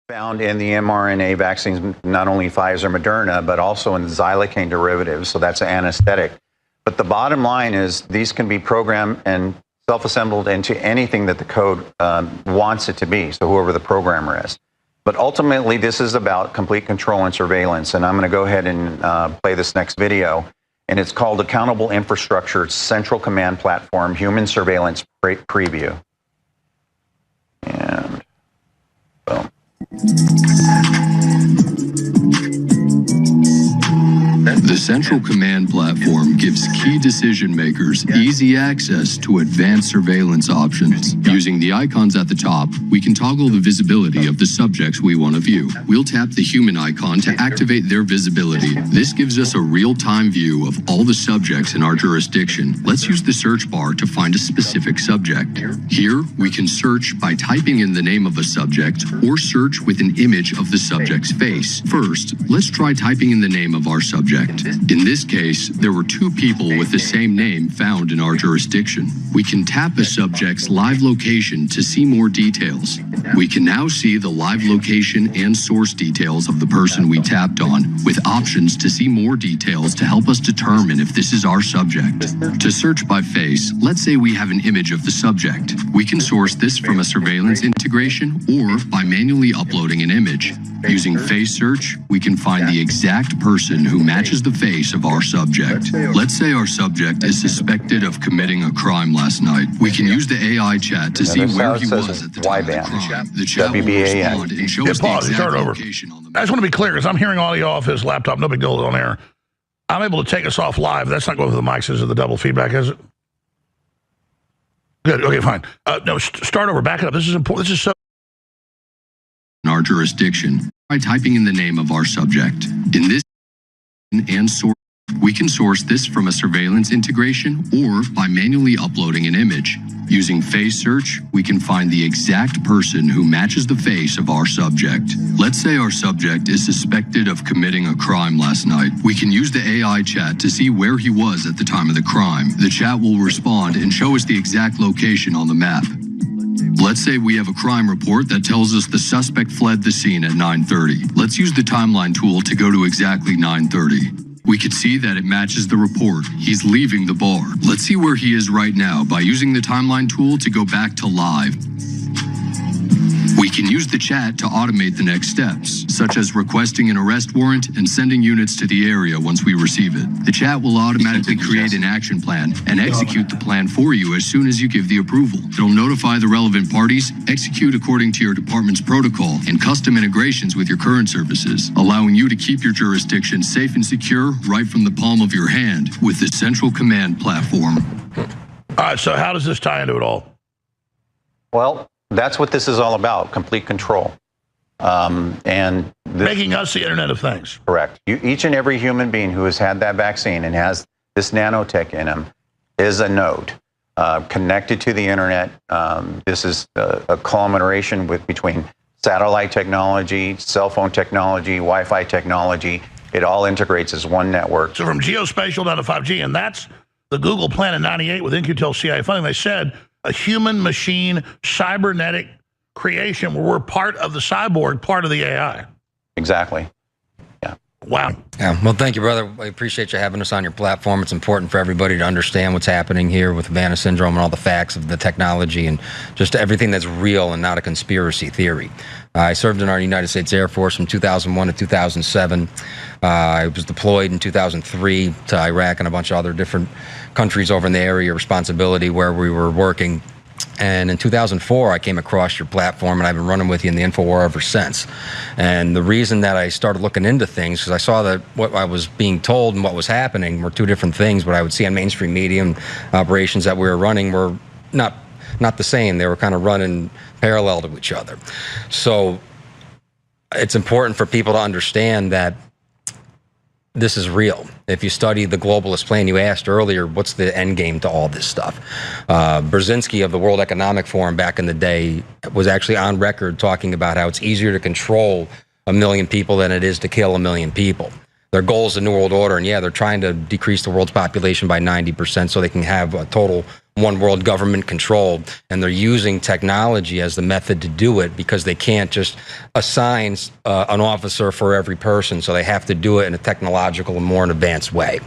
found in the mRNA vaccines, not only Pfizer, Moderna, but also in the xylocaine derivatives. So that's an anesthetic. But the bottom line is these can be programmed and self-assembled into anything that the code wants it to be, so whoever the programmer is. But ultimately, this is about complete control and surveillance. And I'm going to go ahead and play this next video. And it's called Accountable Infrastructure Central Command Platform Human Surveillance Preview. And boom. The Central Command Platform gives key decision makers easy access to advanced surveillance options. Using the icons at the top, we can toggle the visibility of the subjects we want to view. We'll tap the human icon to activate their visibility. This gives us a real-time view of all the subjects in our jurisdiction. Let's use the search bar to find a specific subject. Here, we can search by typing in the name of a subject or search with an image of the subject's face. First, let's try typing in the name of our subject. In this case, there were 2 people with the same name found in our jurisdiction. We can tap a subject's live location to see more details. We can now see the live location and source details of the person we tapped on, with options to see more details to help us determine if this is our subject. To search by face, let's say we have an image of the subject. We can source this from a surveillance integration or by manually uploading an image. Using face search, we can find the exact person who matches the face of our subject. Let's say our subject is suspected of committing a crime last night. We can use the AI chat to see where he was at the time of the crime. The chat will respond and show us the exact location on the map. I just want to be clear, because I'm hearing audio off his laptop. No big deal on air. I'm able to take us off live. That's not going through the mics. Is it the double feedback? Is it? Good. Okay, fine. No, start over. Back it up. This is important. This is so. In our jurisdiction, by typing in the name of our subject. In this and source, we can source this from a surveillance integration or by manually uploading an image. Using face search, we can find the exact person who matches the face of our subject. Let's say our subject is suspected of committing a crime last night. We can use the AI chat to see where he was at the time of the crime. The chat will respond and show us the exact location on the map. Let's say we have a crime report that tells us the suspect fled the scene at 9:30. Let's use the timeline tool to go to exactly 9:30. We can see that it matches the report. He's leaving the bar. Let's see where he is right now by using the timeline tool to go back to live. We can use the chat to automate the next steps, such as requesting an arrest warrant and sending units to the area once we receive it. The chat will automatically create an action plan and execute the plan for you as soon as you give the approval. It'll notify the relevant parties, execute according to your department's protocol, and custom integrations with your current services, allowing you to keep your jurisdiction safe and secure right from the palm of your hand with the Central Command Platform. All right, so how does this tie into it all? Well, that's what this is all about, complete control. And making us the Internet of Things. Correct. Each and every human being who has had that vaccine and has this nanotech in him is a node connected to the Internet. This is a collaboration between satellite technology, cell phone technology, Wi-Fi technology. It all integrates as one network. So from geospatial down to 5G, and that's the Google plan in '98 with In-Q-Tel CIA funding. They said a human-machine cybernetic creation where we're part of the cyborg, part of the AI. Exactly. Yeah. Wow. Yeah. Well, thank you, brother. I appreciate you having us on your platform. It's important for everybody to understand what's happening here with Havana Syndrome and all the facts of the technology and just everything that's real and not a conspiracy theory. I served in our United States Air Force from 2001 to 2007. I was deployed in 2003 to Iraq and a bunch of other different countries over in the area of responsibility where we were working. And in 2004, I came across your platform, and I've been running with you in the InfoWar ever since. And the reason that I started looking into things, because I saw that what I was being told and what was happening were 2 different things. What I would see on mainstream media and operations that we were running were not the same. They were kind of running parallel to each other. So it's important for people to understand that this is real. If you study the globalist plan, you asked earlier, what's the end game to all this stuff? Brzezinski of the World Economic Forum back in the day was actually on record talking about how it's easier to control 1 million people than it is to kill 1 million people. Their goal is the New World Order, and yeah, they're trying to decrease the world's population by 90% so they can have a total one world government controlled, and they're using technology as the method to do it because they can't just assign an officer for every person, so they have to do it in a technological and more advanced way.